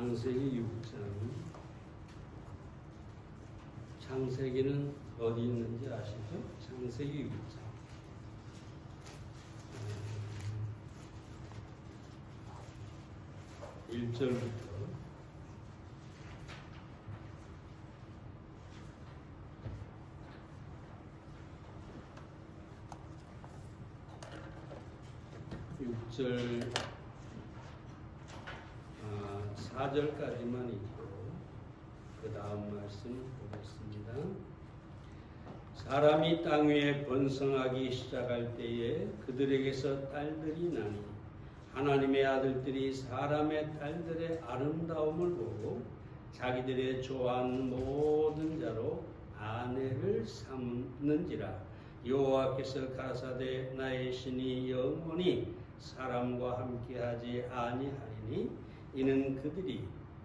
창세기 6장. 창세기는 어디 있는지 아시죠? 창세기 6장. 1절부터 6절 4절까지만 있고 그 다음 말씀 보겠습니다. 사람이 땅 위에 번성하기 시작할 때에 그들에게서 딸들이 나니 하나님의 아들들이 사람의 딸들의 아름다움을 보고 자기들의 좋아하는 모든 자로 아내를 삼는지라. 여호와께서 가라사대 나의 신이 영원히 사람과 함께하지 아니하리니 이는 그들이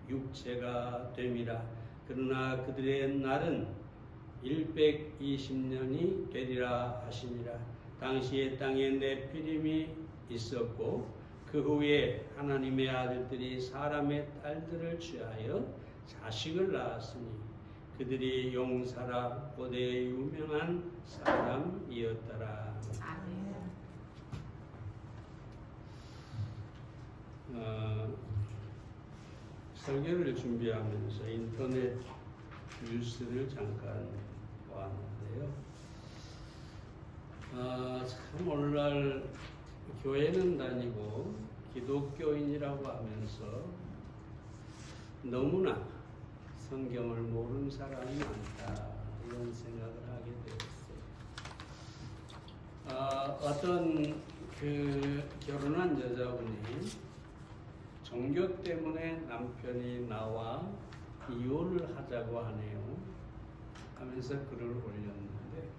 육체가 됨이라. 그러나 그들의 날은 120년이 되리라 하시니라. 당시에 땅에 네피림이 있었고 그 후에 하나님의 아들들이 사람의 딸들을 취하여 자식을 낳았으니 그들이 용사라 고대의 유명한 사람이었더라. 아멘. 설교를 준비하면서 인터넷 뉴스를 잠깐 보았는데요. 참 오늘날 교회는 다니고 기독교인이라고 하면서 너무나 성경을 모르는 사람이 많다, 이런 생각을 하게 되었어요. 어떤 결혼한 여자분이 종교 때문에 남편이 나와 이혼을 하자고 하네요 하면서 글을 올렸는데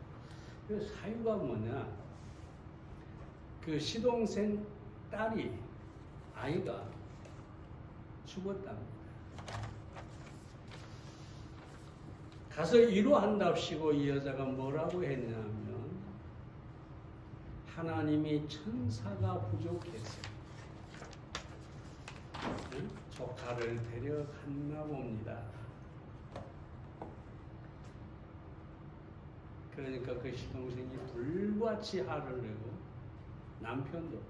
그 사유가 뭐냐, 그 시동생 딸이 아이가 죽었답니다. 가서 위로한답시고 이 여자가 뭐라고 했냐면 하나님이 천사가 부족해서 조카를 데려갔나 봅니다. 그러니까 그 시동생이 불같이 화를 내고 남편도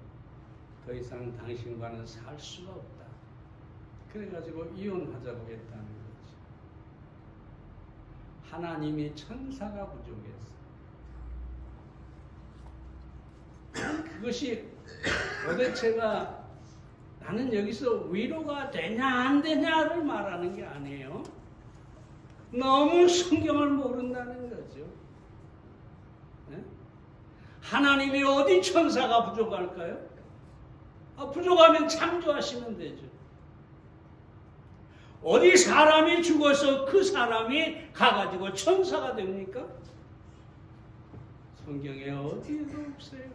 더 이상 당신과는 살 수가 없다. 그래가지고 이혼하자고 했다는 거지. 하나님이 천사가 부족했어. 그것이 도대체가 나는 여기서 위로가 되냐 안 되냐를 말하는 게 아니에요. 너무 성경을 모른다는 거죠. 네? 하나님이 어디 천사가 부족할까요? 부족하면 창조하시면 되죠. 어디 사람이 죽어서 그 사람이 가가지고 천사가 됩니까? 성경에 어디에도 없어요.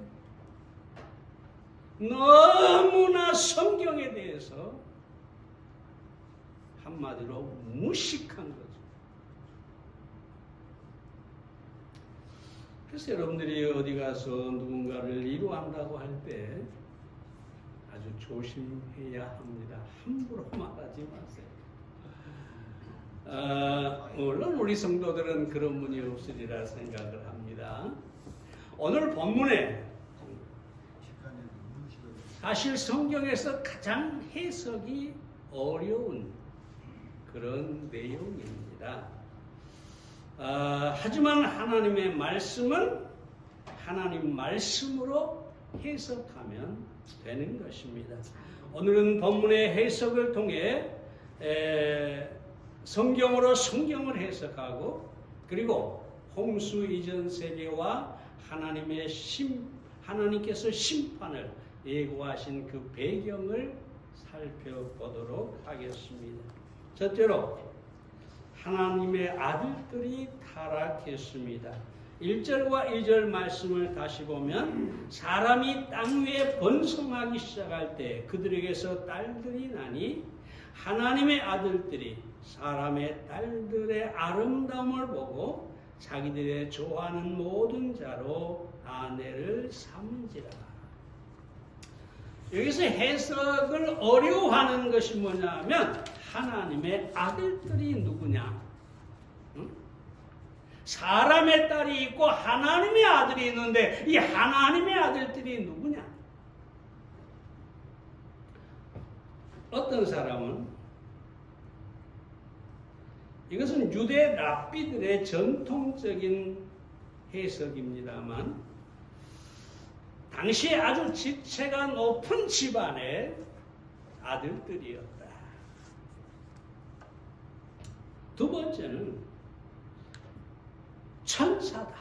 너무나 성경에 대해서 한마디로 무식한 거죠. 그래서 여러분들이 어디 가서 누군가를 위로한다고 할 때 아주 조심해야 합니다. 함부로 말하지 마세요. 물론 우리 성도들은 그런 분이 없으리라 생각을 합니다. 오늘 본문에 사실 성경에서 가장 해석이 어려운 그런 내용입니다. 하지만 하나님의 말씀은 하나님 말씀으로 해석하면 되는 것입니다. 오늘은 본문의 해석을 통해 성경으로 성경을 해석하고 그리고 홍수 이전 세계와 하나님께서 심판을 예고하신 그 배경을 살펴보도록 하겠습니다. 첫째로 하나님의 아들들이 타락했습니다. 1절과 2절 말씀을 다시 보면 사람이 땅 위에 번성하기 시작할 때 그들에게서 딸들이 나니 하나님의 아들들이 사람의 딸들의 아름다움을 보고 자기들의 좋아하는 모든 자로 아내를 삼은지라. 여기서 해석을 어려워하는 것이 뭐냐면 하나님의 아들들이 누구냐? 응? 사람의 딸이 있고 하나님의 아들이 있는데 이 하나님의 아들들이 누구냐? 어떤 사람은 이것은 유대 랍비들의 전통적인 해석입니다만 당시에 아주 지체가 높은 집안의 아들들이었다. 두 번째는 천사다.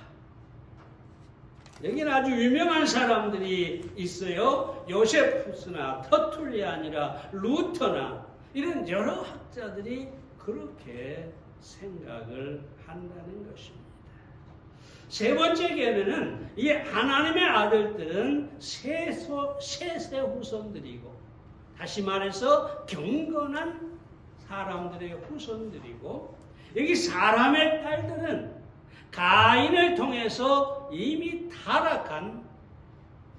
여기는 아주 유명한 사람들이 있어요. 요세푸스나 터툴리안이나 루터나 이런 여러 학자들이 그렇게 생각을 한다는 것입니다. 세 번째 견해는 이 하나님의 아들들은 셋의 후손들이고 다시 말해서 경건한 사람들의 후손들이고 여기 사람의 딸들은 가인을 통해서 이미 타락한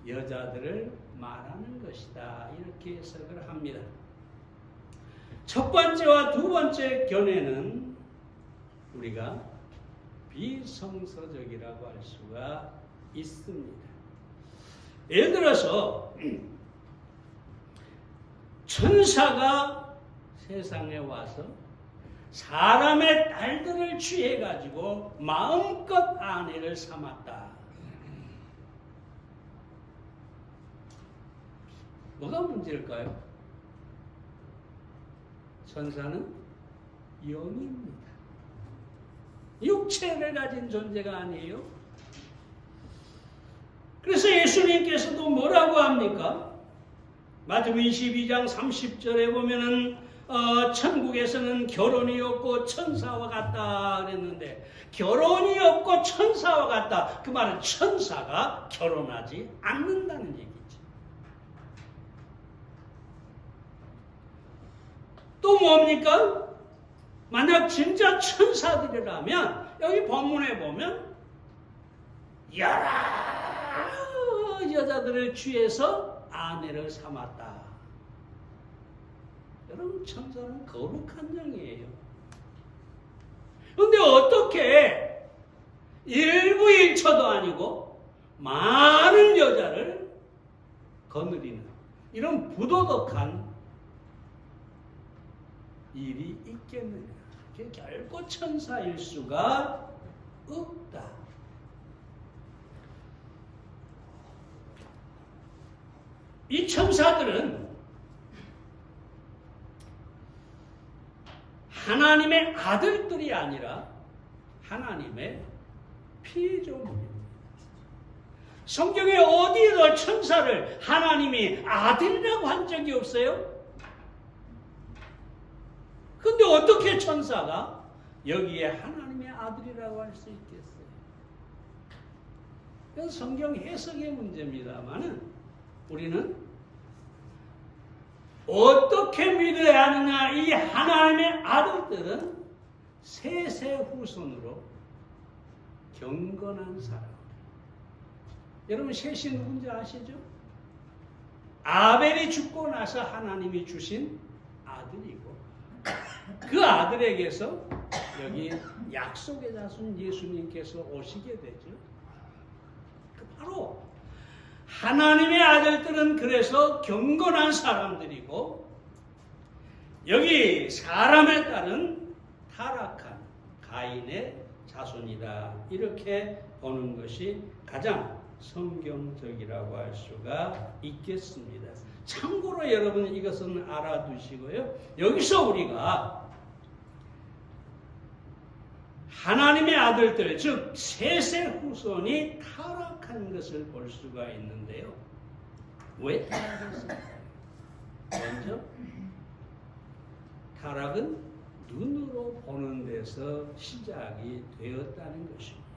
여자들을 말하는 것이다. 이렇게 해석을 합니다. 첫 번째와 두 번째 견해는 우리가 비성서적이라고 할 수가 있습니다. 예를 들어서 천사가 세상에 와서 사람의 딸들을 취해가지고 마음껏 아내를 삼았다. 뭐가 문제일까요? 천사는 영입니다. 육체를 가진 존재가 아니에요. 그래서 예수님께서도 뭐라고 합니까? 마태복음 22장 30절에 보면은 천국에서는 결혼이 없고 천사와 같다 그랬는데 결혼이 없고 천사와 같다. 그 말은 천사가 결혼하지 않는다는 얘기죠. 또 뭡니까? 만약 진짜 천사들이라면 여기 본문에 보면 여러 여자들을 취해서 아내를 삼았다. 여러분 천사는 거룩한 영이에요. 그런데 어떻게 일부 일처도 아니고 많은 여자를 거느리는 이런 부도덕한 일이 있겠느냐? 결코 천사일 수가 없다. 이 천사들은 하나님의 아들들이 아니라 하나님의 피조물입니다. 성경에 어디에도 천사를 하나님이 아들이라고 한 적이 없어요? 근데 어떻게 천사가 여기에 하나님의 아들이라고 할 수 있겠어요? 이건 성경 해석의 문제입니다만은 우리는 어떻게 믿어야 하느냐? 이 하나님의 아들들은 셋의 후손으로 경건한 사람. 여러분 셋이 누군지 아시죠? 아벨이 죽고 나서 하나님이 주신 아들이고 그 아들에게서 여기 약속의 자손 예수님께서 오시게 되죠. 바로 하나님의 아들들은 그래서 경건한 사람들이고 여기 사람의 딸은 타락한 가인의 자손이다. 이렇게 보는 것이 가장 성경적이라고 할 수가 있겠습니다. 참고로 여러분 이것은 알아두시고요. 여기서 우리가 하나님의 아들들, 즉 셋의 후손이 타락한 것을 볼 수가 있는데요. 왜 타락했을까요? 먼저 타락은 눈으로 보는 데서 시작이 되었다는 것입니다.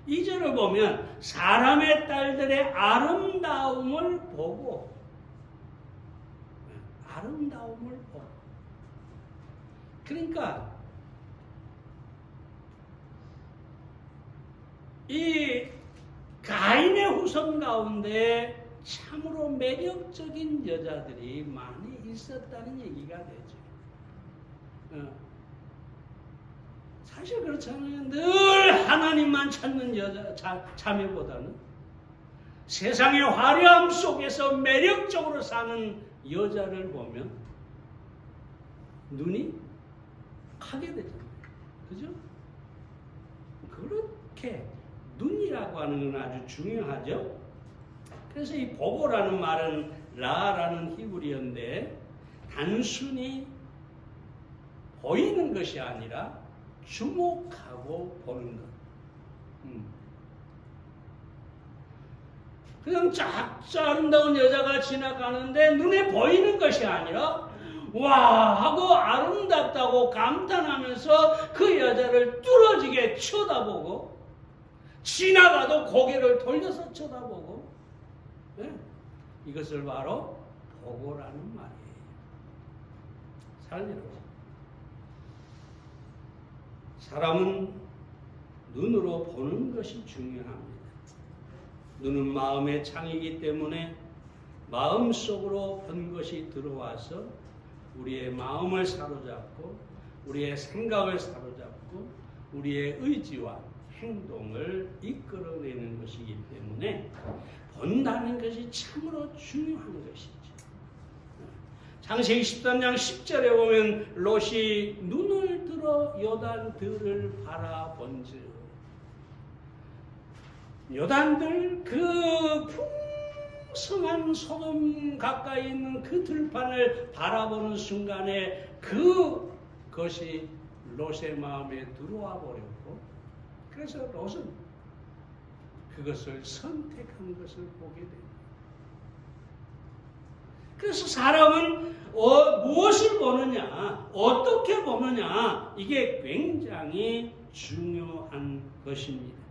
2절을 보면 사람의 딸들의 아름다움을 보고 그러니까 이 가인의 후손 가운데 참으로 매력적인 여자들이 많이 있었다는 얘기가 되죠. 사실 그렇잖아요. 늘 하나님만 찾는 자매보다는 세상의 화려함 속에서 매력적으로 사는 여자를 보면 눈이 가게 되잖아요. 그죠? 그렇게 눈이라고 하는 건 아주 중요하죠. 그래서 이 보고라는 말은 라라는 히브리어인데 단순히 보이는 것이 아니라 주목하고 보는 것. 그냥 작자 아름다운 여자가 지나가는데 눈에 보이는 것이 아니라 와 하고 아름답다고 감탄하면서 그 여자를 뚫어지게 쳐다보고 지나가도 고개를 돌려서 쳐다보고 이것을 바로 보고라는 말이에요. 사랑하는 여러분, 사람은 눈으로 보는 것이 중요합니다. 눈은 마음의 창이기 때문에 마음속으로 본 것이 들어와서 우리의 마음을 사로잡고 우리의 생각을 사로잡고 우리의 의지와 행동을 이끌어내는 것이기 때문에 본다는 것이 참으로 중요한 것이죠. 창세기 13장 10절에 보면 롯이 눈을 들어 요단들을 바라본즉 요단들 그 풍성한 소돔 가까이 있는 그 들판을 바라보는 순간에 그것이 롯의 마음에 들어와 버렸고 그래서 롯은 그것을 선택한 것을 보게 됩니다. 그래서 사람은 무엇을 보느냐, 어떻게 보느냐 이게 굉장히 중요한 것입니다.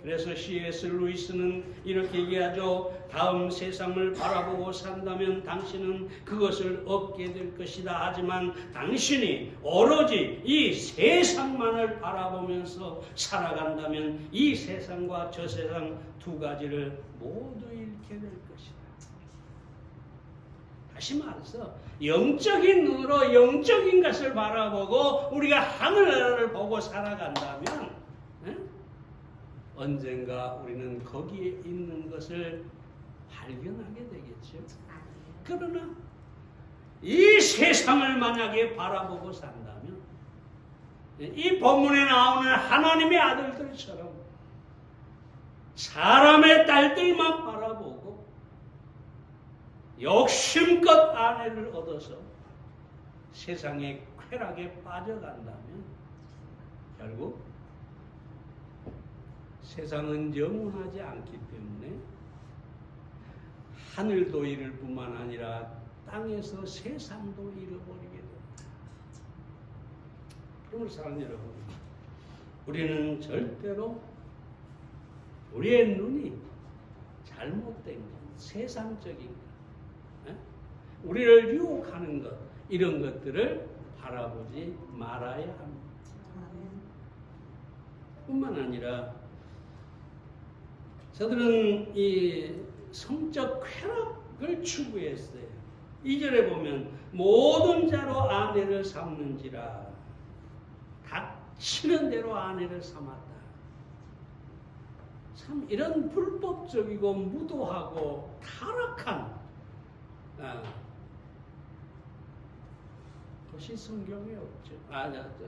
그래서 C.S. 루이스는 이렇게 얘기하죠. 다음 세상을 바라보고 산다면 당신은 그것을 얻게 될 것이다. 하지만 당신이 오로지 이 세상만을 바라보면서 살아간다면 이 세상과 저 세상 두 가지를 모두 잃게 될 것이다. 다시 말해서 영적인 눈으로 영적인 것을 바라보고 우리가 하늘나라를 보고 살아간다면 언젠가 우리는 거기에 있는 것을 발견하게 되겠죠. 그러나 이 세상을 만약에 바라보고 산다면 이 본문에 나오는 하나님의 아들들처럼 사람의 딸들만 바라보고 욕심껏 아내를 얻어서 세상의 쾌락에 빠져간다면 결국 세상은 영원하지 않기 때문에 하늘도 잃을 뿐만 아니라 땅에서 세상도 잃어버리게 됩니다. 그러므로 사랑하는 여러분, 우리는 절대로 우리의 눈이 잘못된 것, 세상적인 것, 우리를 유혹하는 것, 이런 것들을 바라보지 말아야 합니다. 뿐만 아니라 저들은 이 성적 쾌락을 추구했어요. 2절에 보면 모든 자로 아내를 삼는지라 닥치는 대로 아내를 삼았다. 참 이런 불법적이고 무도하고 타락한 것이 성경에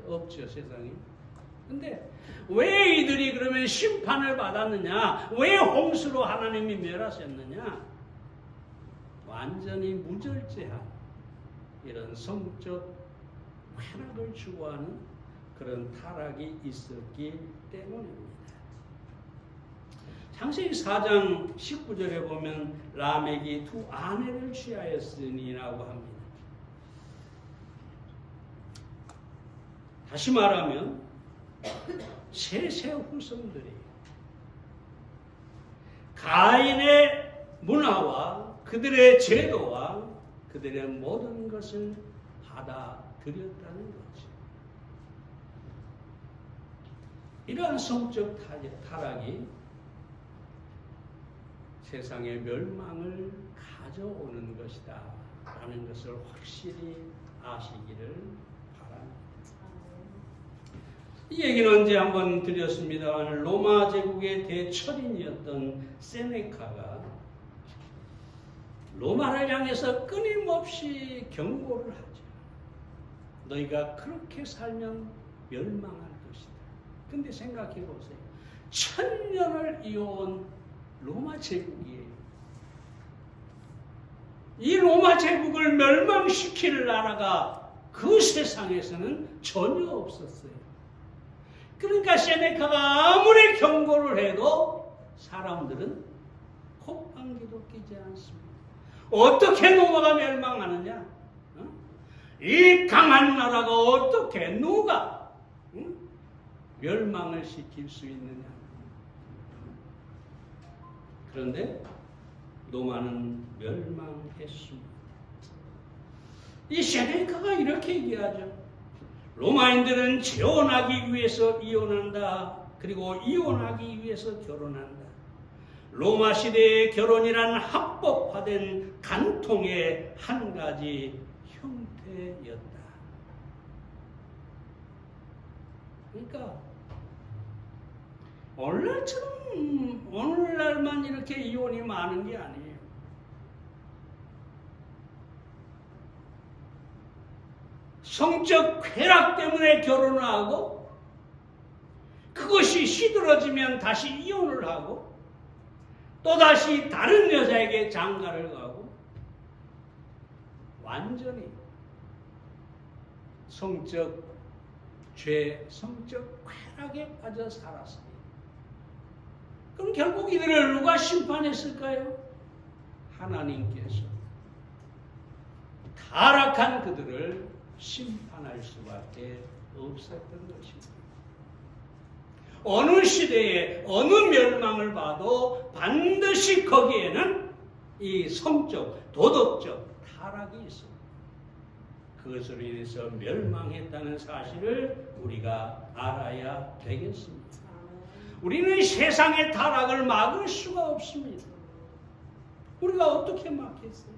없죠. 세상에. 근데 왜 이들이 그러면 심판을 받았느냐? 왜 홍수로 하나님이 멸하셨느냐? 완전히 무절제한 이런 성적 쾌락을 추구하는 그런 타락이 있었기 때문입니다. 창세기 4장 19절에 보면 라멕이 두 아내를 취하였으니라고 합니다. 다시 말하면 셋의 후손들이 가인의 문화와 그들의 제도와 그들의 모든 것을 받아들였다는 거죠. 이러한 성적 타락이 세상의 멸망을 가져오는 것이다 라는 것을 확실히 아시기를 바랍니다. 이 얘기는 언제 한번 드렸습니다만 로마 제국의 대철인이었던 세네카가 로마를 향해서 끊임없이 경고를 하죠. 너희가 그렇게 살면 멸망할 것이다. 근데 생각해 보세요. 1000년을 이어온 로마 제국이에요. 이 로마 제국을 멸망시킬 나라가 그 세상에서는 전혀 없었어요. 그러니까 세네카가 아무리 경고를 해도 사람들은 콧방귀도 끼지 않습니다. 어떻게 로마가 멸망하느냐? 이 강한 나라가 어떻게 누가 멸망을 시킬 수 있느냐? 그런데 로마는 멸망했습니다. 이 세네카가 이렇게 얘기하죠. 로마인들은 재혼하기 위해서 이혼한다. 그리고 이혼하기 위해서 결혼한다. 로마 시대의 결혼이란 합법화된 간통의 한 가지 형태였다. 그러니까 오늘날만 이렇게 이혼이 많은 게 아니에요. 성적 쾌락 때문에 결혼을 하고 그것이 시들어지면 다시 이혼을 하고 또다시 다른 여자에게 장가를 가고 완전히 성적 쾌락에 빠져 살았습니다. 그럼 결국 이들을 누가 심판했을까요? 하나님께서 타락한 그들을 심판할 수밖에 없었던 것입니다. 어느 시대에 어느 멸망을 봐도 반드시 거기에는 이 성적, 도덕적 타락이 있습니다. 그것으로 인해서 멸망했다는 사실을 우리가 알아야 되겠습니다. 우리는 세상의 타락을 막을 수가 없습니다. 우리가 어떻게 막겠어요?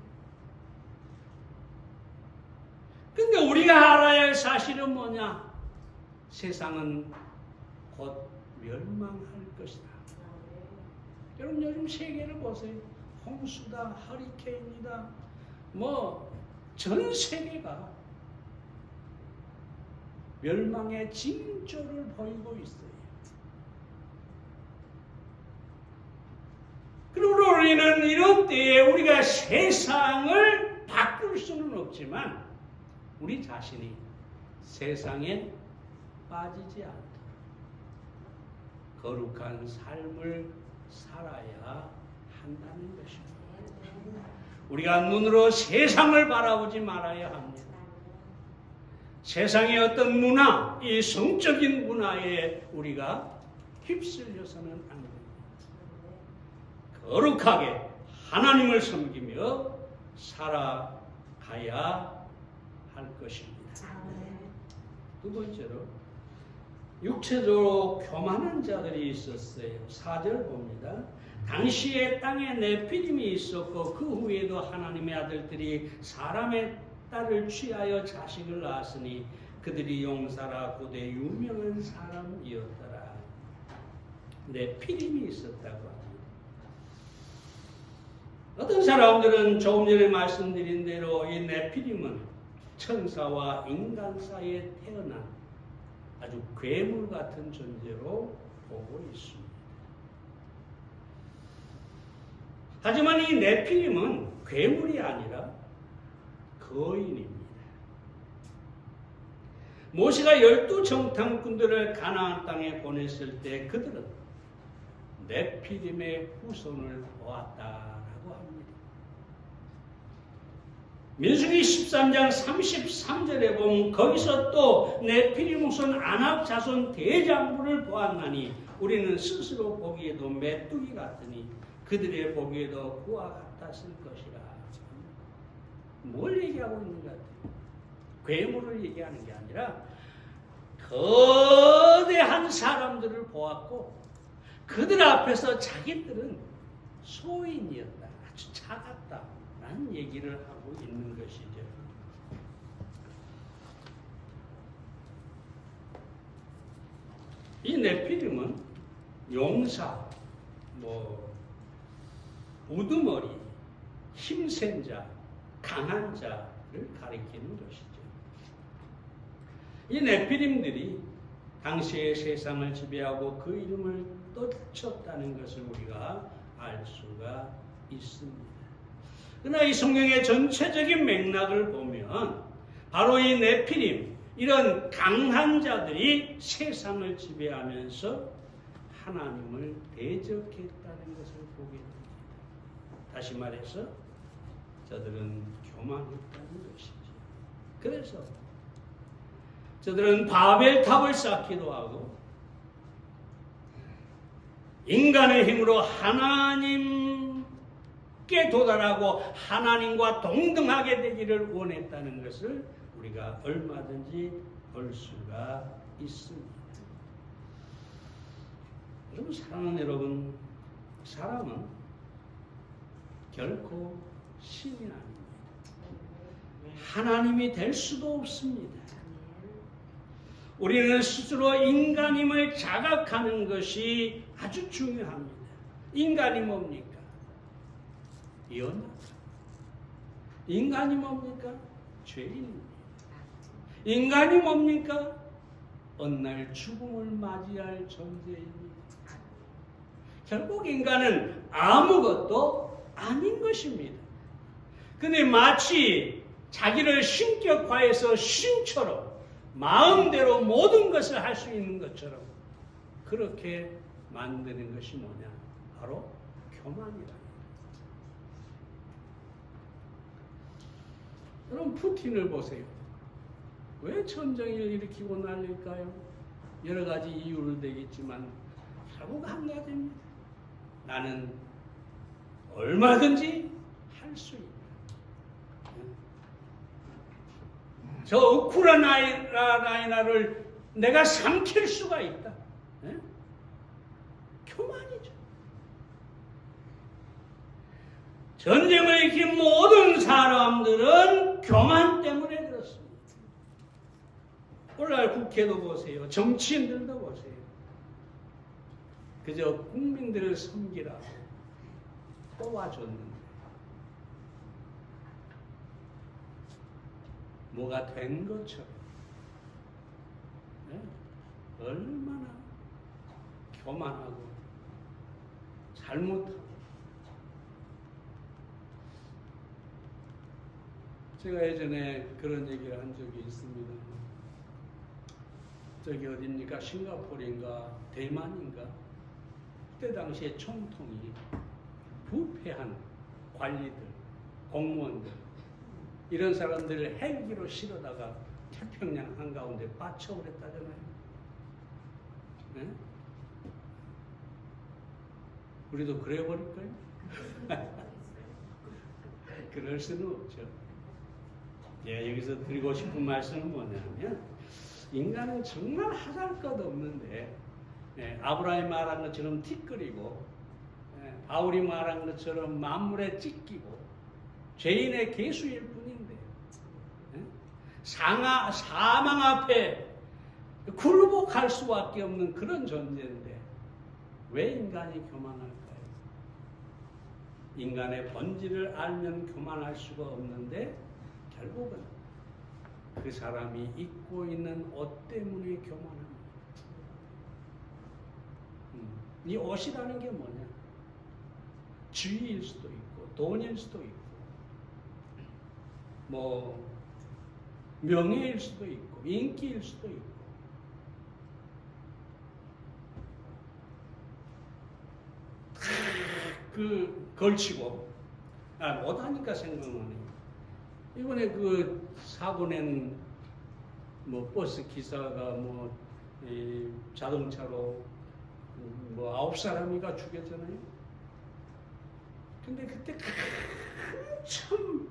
근데 우리가 알아야 할 사실은 뭐냐? 세상은 곧 멸망할 것이다. 여러분 요즘 세계를 보세요. 홍수다, 허리케인이다. 전 세계가 멸망의 징조를 보이고 있어요. 그러므로 우리는 이런 때에 우리가 세상을 바꿀 수는 없지만 우리 자신이 세상에 빠지지 않도록 거룩한 삶을 살아야 한다는 것입니다. 우리가 눈으로 세상을 바라보지 말아야 합니다. 세상의 어떤 문화, 이 성적인 문화에 우리가 휩쓸려서는 안 됩니다. 거룩하게 하나님을 섬기며 살아가야 할 것입니다. 두 번째로 육체적으로 교만한 자들이 있었어요. 4절 봅니다. 당시에 땅에 네피림이 있었고 그 후에도 하나님의 아들들이 사람의 딸을 취하여 자식을 낳았으니 그들이 용사라 고대 유명한 사람이었더라. 네피림이 있었다고 합니다. 어떤 사람들은 조금 전에 말씀드린 대로 이 네피림은 천사와 인간 사이에 태어난 아주 괴물 같은 존재로 보고 있습니다. 하지만 이 네피림은 괴물이 아니라 거인입니다. 모세가 12정탐꾼들을 가나안 땅에 보냈을 때 그들은 네피림의 후손을 보았다라고 합니다. 민수기 13장 33절에 보면 거기서 또 네피림 후손 아낙 자손 대장부를 보았나니 우리는 스스로 보기에도 메뚜기 같으니 그들의 보기에도 그와 같았을 것이라. 뭘 얘기하고 있는 것 같아요? 괴물을 얘기하는 게 아니라 거대한 사람들을 보았고 그들 앞에서 자기들은 소인이었다. 아주 작았다. 라는 얘기를 하고 있는 것이죠. 이 네피림은 용사, 우두머리, 힘센 자, 강한 자를 가리키는 것이죠. 이 네피림들이 당시의 세상을 지배하고 그 이름을 떨쳤다는 것을 우리가 알 수가 있습니다. 그러나 이 성경의 전체적인 맥락을 보면 바로 이 네피림, 이런 강한 자들이 세상을 지배하면서 하나님을 대적했다는 것을 보게 됩니다. 다시 말해서 저들은 교만했다는 것이죠. 그래서 저들은 바벨탑을 쌓기도 하고 인간의 힘으로 하나님께 도달하고 하나님과 동등하게 되기를 원했다는 것을 우리가 얼마든지 볼 수가 있습니다. 여러분, 사랑하는 여러분, 사람은 결코 신이 아닙니다. 하나님이 될 수도 없습니다. 우리는 스스로 인간임을 자각하는 것이 아주 중요합니다. 인간이 뭡니까? 연약. 인간이 뭡니까? 죄인입니다. 인간이 뭡니까? 어느 날 죽음을 맞이할 존재입니다. 결국 인간은 아무것도 아닌 것입니다. 근데 마치 자기를 신격화해서 신처럼 마음대로 모든 것을 할 수 있는 것처럼 그렇게 만드는 것이 뭐냐? 바로 교만이라는 거예요. 여러분, 푸틴을 보세요. 왜 전쟁을 일으키고 난릴까요? 여러 가지 이유를 대겠지만 결국 한 가지입니다. 나는 얼마든지 할 수 있다. 저 우크라이나를 내가 삼킬 수가 있다. 교만이죠. 전쟁을 일으킨 모든 사람들은 교만 때문에 그렇습니다. 오늘날 국회도 보세요. 정치인들도 보세요. 그저 국민들을 섬기라고 뽑아줬는데 뭐가 된 것처럼 얼마나 교만하고 잘못하고. 제가 예전에 그런 얘기를 한 적이 있습니다. 저기 어딥니까? 싱가포르인가 대만인가? 그때 당시에 총통이 부패한 관리들, 공무원들 이런 사람들을 헬기로 실어다가 태평양 한가운데 빠쳐오랬다잖아요. 네? 우리도 그래 버릴까요? 그럴 수는 없죠. 예, 여기서 드리고 싶은 말씀은 뭐냐면 인간은 정말 하잘 것 없는데 아브라함이 말한 것처럼 티끌이고 바울이 말한 것처럼 만물에 찢기고 죄인의 개수일 뿐인데 사망 앞에 굴복할 수밖에 없는 그런 존재인데 왜 인간이 교만할까요? 인간의 본질을 알면 교만할 수가 없는데 결국은 그 사람이 입고 있는 옷 때문에 교만합니다. 이 옷이라는 게 뭐냐? 지위일 수도 있고 돈일 수도 있고 명예일 수도 있고 인기일 수도 있고 그 걸치고 못하니까 생각나네요. 이번에 그 사고 낸 버스 기사가 자동차로 9사람이가 죽였잖아요. 근데 그때 한참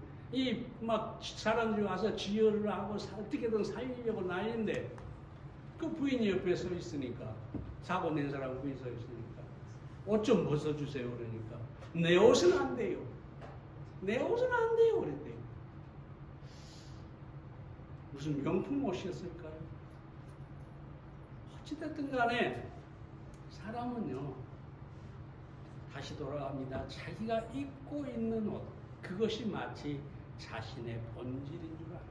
사람들이 와서 지혈을 하고 어떻게든 살리려고 난리인데 그 부인이 옆에 서 있으니까 사고 낸 사람 부인이 서 있으니까 옷 좀 벗어주세요 그러니까 내 옷은 안 돼요. 내 옷은 안 돼요. 그랬대요. 무슨 명품 옷이었을까요? 어찌됐든 간에 사람은요, 다시 돌아갑니다. 자기가 입고 있는 옷, 그것이 마치 자신의 본질인 줄 알아요.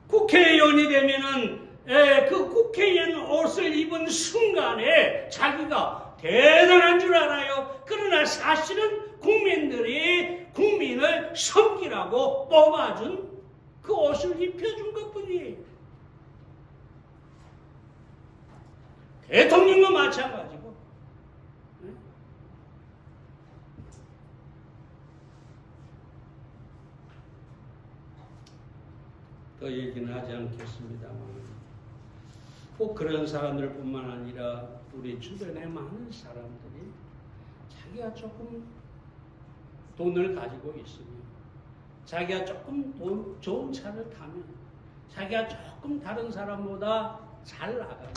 국회의원이 되면은 그 국회의원 옷을 입은 순간에 자기가 대단한 줄 알아요. 그러나 사실은 국민을 섬기라고 뽑아준 그 옷을 입혀준 것뿐이에요. 대통령도 마찬가지고. 더 얘기는 하지 않겠습니다만 꼭 그런 사람들뿐만 아니라 우리 주변에 많은 사람들이 자기가 조금 돈을 가지고 있으면, 자기가 조금 좋은 차를 타면, 자기가 조금 다른 사람보다 잘 나가면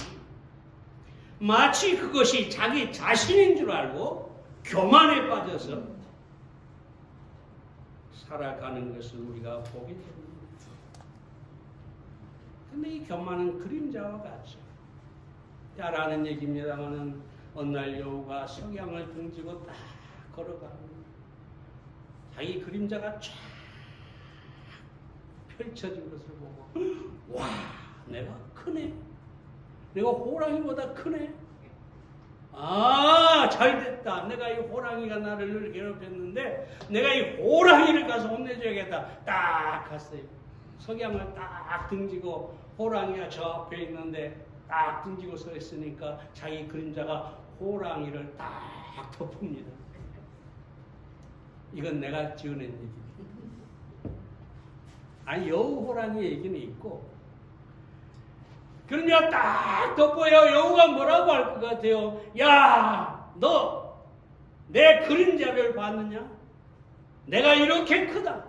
마치 그것이 자기 자신인 줄 알고 교만에 빠져서 살아가는 것을 우리가 보게 됩니다. 근데 이 교만은 그림자와 같죠. 잘 아는 얘기입니다만은 어느 날 여우가 석양을 등지고 딱 걸어가는 자기 그림자가 쫙 펼쳐진 것을 보고 와, 내가 크네. 내가 호랑이보다 크네. 아, 잘됐다. 내가 이 호랑이가 나를 늘 괴롭혔는데 내가 이 호랑이를 가서 혼내줘야겠다. 딱 갔어요. 석양을 딱 등지고 호랑이가 저 앞에 있는데 딱 등지고 서 있으니까 자기 그림자가 호랑이를 딱 덮습니다. 이건 내가 지어낸 얘기입니다. 아니, 여우 호랑이 얘기는 있고, 그러면 딱 덮어요. 여우가 뭐라고 할 것 같아요? 야, 너 내 그림자를 봤느냐? 내가 이렇게 크다.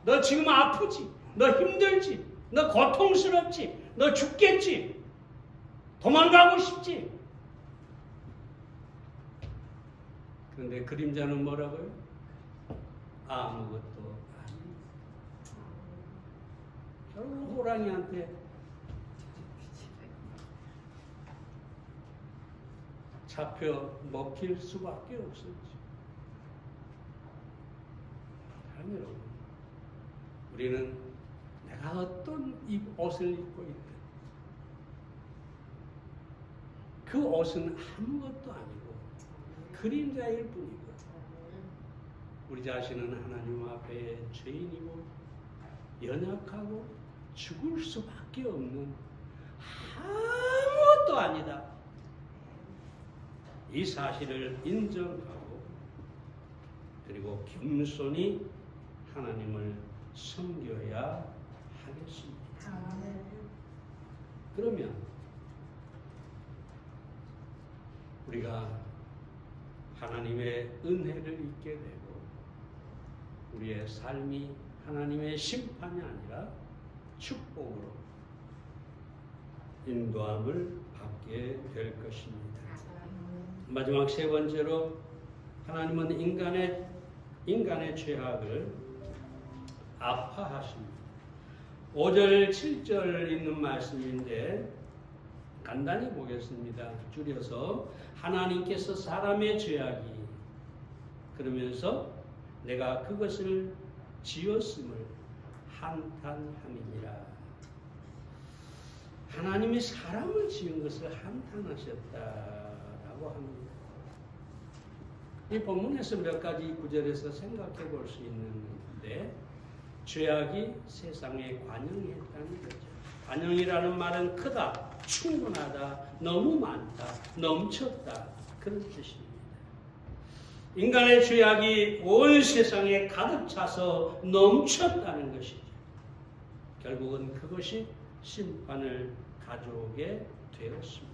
너 지금 아프지? 너 힘들지? 너 고통스럽지? 너 죽겠지? 도망가고 싶지? 그런데 그림자는 뭐라고요? 아무것도 아닙니다. 결국 호랑이한테 잡혀 먹힐 수밖에 없었지. 여러분, 우리는 내가 어떤 옷을 입고 있든 그 옷은 아무것도 아니고 그림자일 뿐이고, 우리 자신은 하나님 앞에 죄인이고 연약하고 죽을 수밖에 없는 아무것도 아니다. 이 사실을 인정하고 그리고 겸손히 하나님을 섬겨야 하겠습니다. 그러면 우리가 하나님의 은혜를 잊게 되고 우리의 삶이 하나님의 심판이 아니라 축복으로 인도함을 받게 될 것입니다. 마지막 세 번째로, 하나님은 인간의 죄악을 아파하십니다. 5절, 7절 있는 말씀인데 간단히 보겠습니다. 줄여서, 하나님께서 사람의 죄악이, 그러면서 내가 그것을 지었음을 한탄함이니라. 하나님이 사람을 지은 것을 한탄하셨다라고 합니다. 이 본문에서 몇 가지 구절에서 생각해 볼 수 있는데, 죄악이 세상에 관영했다는 거죠. 관영이라는 말은 크다, 충분하다, 너무 많다, 넘쳤다, 그런 뜻입니다. 인간의 죄악이 온 세상에 가득 차서 넘쳤다는 것이죠. 결국은 그것이 심판을 가져오게 되었습니다.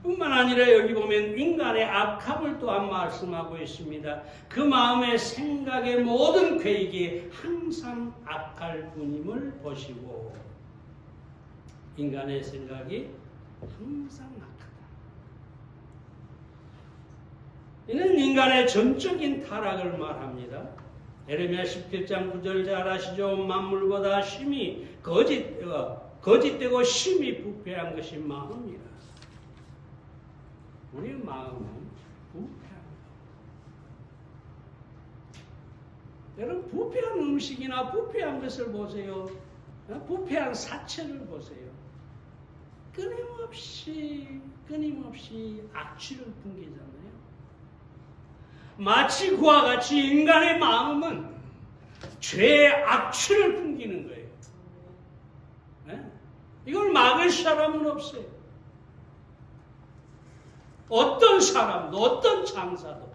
뿐만 아니라 여기 보면 인간의 악함을 또한 말씀하고 있습니다. 그 마음의 생각의 모든 계획이 항상 악할 뿐임을 보시고, 인간의 생각이 항상 악하다. 이는 인간의 전적인 타락을 말합니다. 에레미야 17장 9절 잘 아시죠? 만물보다 심히 거짓되고 심히 부패한 것이 마음이라. 우리의 마음은 부패한 것. 여러분 부패한 음식이나 부패한 것을 보세요. 부패한 사체를 보세요. 끊임없이 악취를 풍기잖아요. 마치 그와 같이 인간의 마음은 죄의 악취를 풍기는 거예요. 네? 이걸 막을 사람은 없어요. 어떤 사람도 어떤 장사도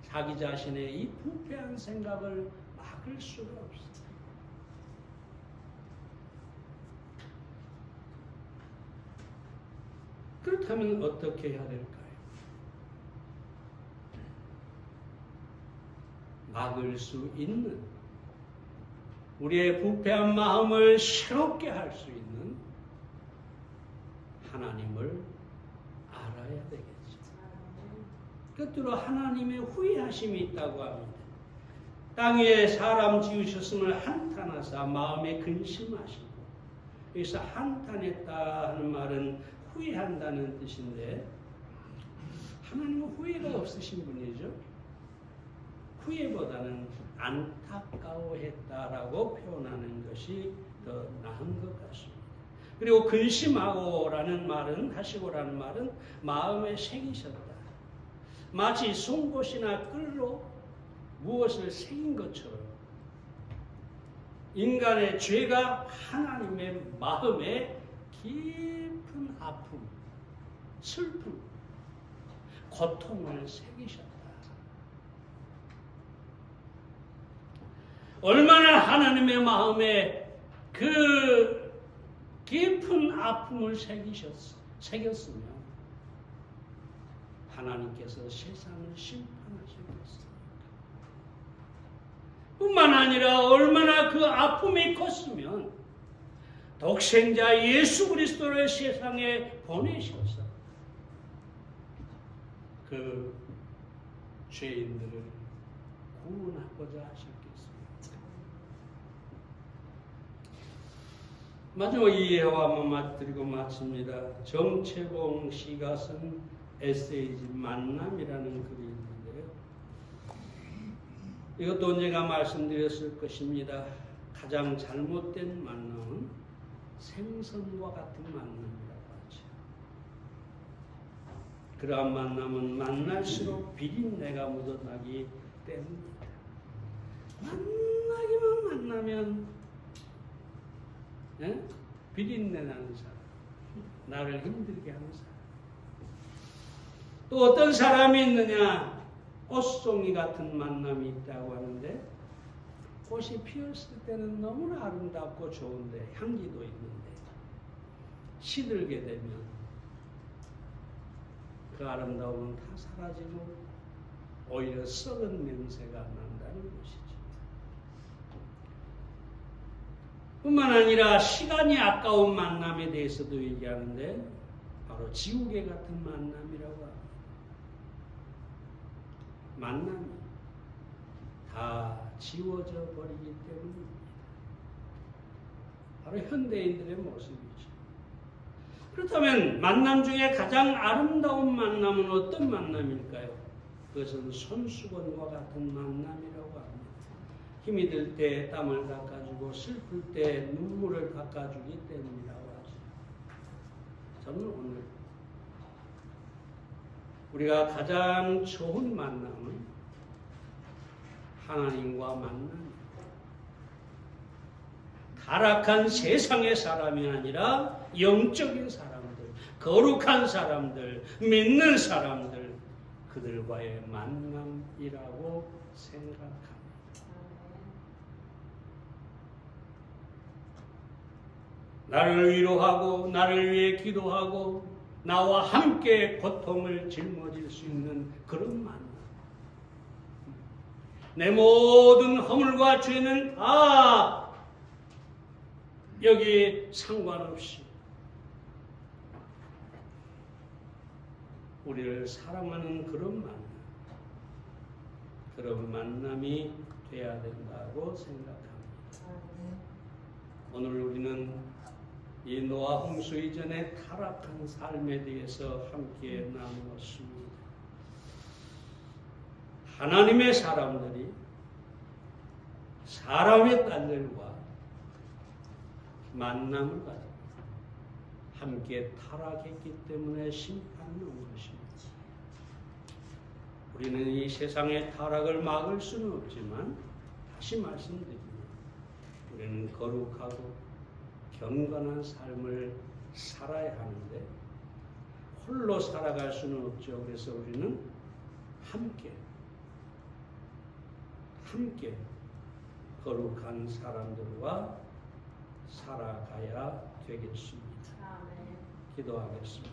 자기 자신의 이 부패한 생각을 막을 수가 없어요. 그렇다면 어떻게 해야 될까요? 막을 수 있는, 우리의 부패한 마음을 새롭게 할 수 있는 하나님을 알아야 되겠죠. 끝으로 하나님의 후회하심이 있다고 합니다. 땅 위에 사람 지으셨음을 한탄하사 마음에 근심하시고, 여기서 한탄했다 하는 말은 후회한다는 뜻인데, 하나님은 후회가 없으신 분이죠. 후회보다는 안타까워했다라고 표현하는 것이 더 나은 것 같습니다. 그리고 근심하고라는 말은, 하시고라는 말은 마음에 새기셨다. 마치 송곳이나 끌로 무엇을 새긴 것처럼 인간의 죄가 하나님의 마음에 깊은 아픔, 슬픔, 고통을 새기셨다. 얼마나 하나님의 마음에 그 깊은 아픔을 새겼으면 하나님께서 세상을 심판하시겠습니까? 뿐만 아니라 얼마나 그 아픔이 컸으면 독생자 예수 그리스도를 세상에 보내셔서 그 죄인들을 구원하고자 하셨겠습니다. 마지막 이 예화 한번 드리고 마칩니다. 정채봉 씨가 쓴 에세이지 만남이라는 글이 있는데요. 이것도 언젠가 말씀드렸을 것입니다. 가장 잘못된 만남은 생선과 같은 만남이라고 하죠. 그러한 만남은 만날수록 비린내가 묻어나기 때문입니다. 만나기만 만나면 비린내 나는 사람, 나를 힘들게 하는 사람. 또 어떤 사람이 있느냐, 꽃송이 같은 만남이 있다고 하는데, 꽃이 피었을 때는 너무나 아름답고 좋은데, 향기도 있는데, 시들게 되면 그 아름다움은 다 사라지고 오히려 썩은 냄새가 난다는 것이죠. 뿐만 아니라 시간이 아까운 만남에 대해서도 얘기하는데, 바로 지우개 같은 만남이라고 합니다. 만남이 다 지워져 버리기 때문입니다. 바로 현대인들의 모습이죠. 그렇다면 만남 중에 가장 아름다운 만남은 어떤 만남일까요? 그것은 손수건과 같은 만남이라고 합니다. 힘이 들 때 땀을 닦아주고 슬플 때 눈물을 닦아주기 때문이라고 하죠. 저는 오늘 우리가 가장 좋은 만남은 하나님과 만남입니다. 타락한 세상의 사람이 아니라 영적인 사람들, 거룩한 사람들, 믿는 사람들, 그들과의 만남이라고 생각합니다. 나를 위로하고 나를 위해 기도하고 나와 함께 고통을 짊어질 수 있는 그런 만남. 내 모든 허물과 죄는 다 여기 상관없이 우리를 사랑하는 그런 만남. 그런 만남이 돼야 된다고 생각합니다. 오늘 우리는 이 노아 홍수 이전의 타락한 삶에 대해서 함께 나누었습니다. 하나님의 사람들이 사람의 딸들과 만남을 가지고 함께 타락했기 때문에 심판이 온 것입니다. 우리는 이 세상의 타락을 막을 수는 없지만 다시 말씀드립니다. 우리는 거룩하고 경건한 삶을 살아야 하는데 홀로 살아갈 수는 없죠. 그래서 우리는 함께 거룩한 사람들과 살아가야 되겠습니다. 기도하겠습니다.